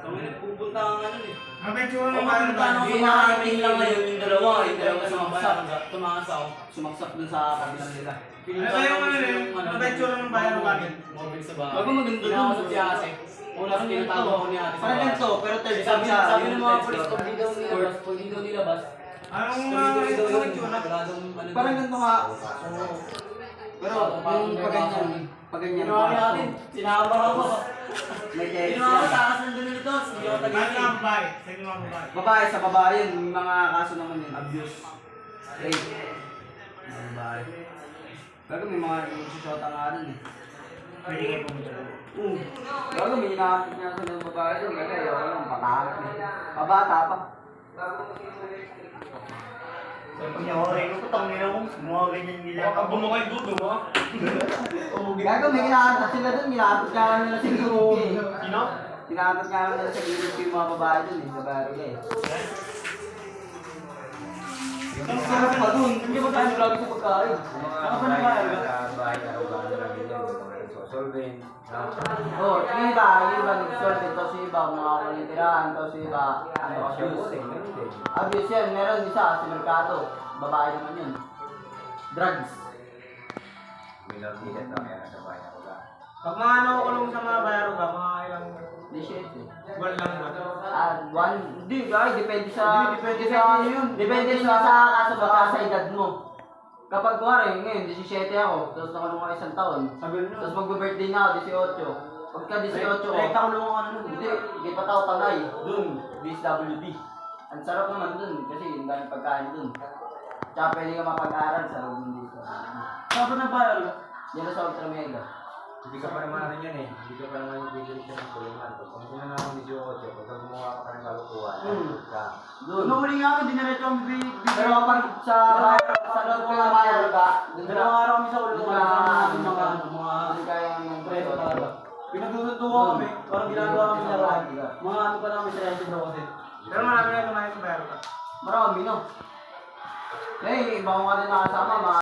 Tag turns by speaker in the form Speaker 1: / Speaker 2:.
Speaker 1: Kami nagpupunta ang ano eh.
Speaker 2: Mabitsura ng
Speaker 1: Pumunta
Speaker 2: bayan
Speaker 1: ako
Speaker 2: ba?
Speaker 1: sa marketing lang ngayon, yung dalawa sumaksak. Tumasaw. Sumaksak dun sa kabilang nila.
Speaker 2: Ano ba yung ano yun? Mabitsura ng bayan ba?
Speaker 1: Mobil sa bahay. Bago maganda dun. Ginawa sa Piase. Una sa tinatago ko ni ate sa
Speaker 3: Parang
Speaker 1: bahay.
Speaker 3: ganito, pero third
Speaker 1: Sabi
Speaker 3: time sa...
Speaker 1: sabi ng mga polis, pag di daw nilabas, pag di daw nilabas,
Speaker 2: Anong
Speaker 1: tuloy-tuloy daw yun.
Speaker 2: itsura?
Speaker 1: Wala daw ano.
Speaker 3: Parang ganito nga.
Speaker 1: Oo.
Speaker 3: Pero yung pag-ganyan
Speaker 1: Ginawa ni natin, sinama ako.
Speaker 3: may text
Speaker 1: Ginawa ko,
Speaker 3: yan.
Speaker 1: takas ng dun nito, hindi ako
Speaker 2: Bayan
Speaker 1: tagayin.
Speaker 2: nga babae. Sige mga babae.
Speaker 3: Babae sa babae yun, may mga kaso naman yun, abuse. Rape. Mga babae. Pero may mga nagsusota nga rin eh.
Speaker 2: Pwede kayo pumunta.
Speaker 3: Pero may hinahakit niya sa ng babae doon, kasi ayaw ko lang, patakas eh. Pabata pa.
Speaker 2: Pag nawaray ko, patang nila ko. Mga ganyan nila. Pag bumakay dudo mo.
Speaker 3: Gago, may hinahakit sila doon, hinahakit nga lang nila sa gilid eh.
Speaker 2: Sino?
Speaker 3: Hinahakit nga lang nila sa gilid yung mga babae doon eh, sa baril eh. Ang sarap pa doon, hindi ba tayo grabe sa pagkain? Saka pa nagbayar ka? Oo, yung iba nag-solve, tapos yung iba mga kulitirahan, tapos yung iba abuse. Abuse yan, meron isa sa merkado, babae naman yun. Drugs.
Speaker 2: Pag mga ano kulong sa mga bayaro ka, mga ilang
Speaker 3: Di shit eh.
Speaker 2: buwan lang ba?
Speaker 3: Hindi, depende sa ano yun. Depende sa kaso baka sa edad mo. Kapag kuwari, ngayon, 17 ako, tapos nakulong ako isang taon. Tapos magbe-birthday na ako, 18. Pagka 18 ko,
Speaker 1: Rekta ko naman ano.
Speaker 3: hindi pa tao tanay. Dun, BSWD. Ang sarap naman dun, kasi yung dami pagkain dun. Tsaka pwede ka mapag-aral sa loob ng dito.
Speaker 1: Saan pa nagbayar ka?
Speaker 3: Yan sa Ultra Mega.
Speaker 4: Hindi ka pa naman ano yan eh. Hindi ka pa naman yung bigil siya ng kulungan. Pag sinanang mo ni Jojo, pag gumawa ka pa ng kalukuhan, ka.
Speaker 3: Dun.
Speaker 1: Nung huli nga ako, dinaretso ang bibig.
Speaker 3: Pero kapag sa loob ka na bayar ka, dun
Speaker 1: Dalawang araw kami sa ulo.
Speaker 3: Dun ka,
Speaker 1: Mga
Speaker 3: dun kaya yung
Speaker 1: preso talaga. Pinagtutuwa kami, parang ginagawa kami sa lahat. Mga ano pa namin sa resin daw kasi.
Speaker 2: Pero marami na lumayan sa bayaro ka.
Speaker 3: Marami no. Eh, iba ko nga din nakasama,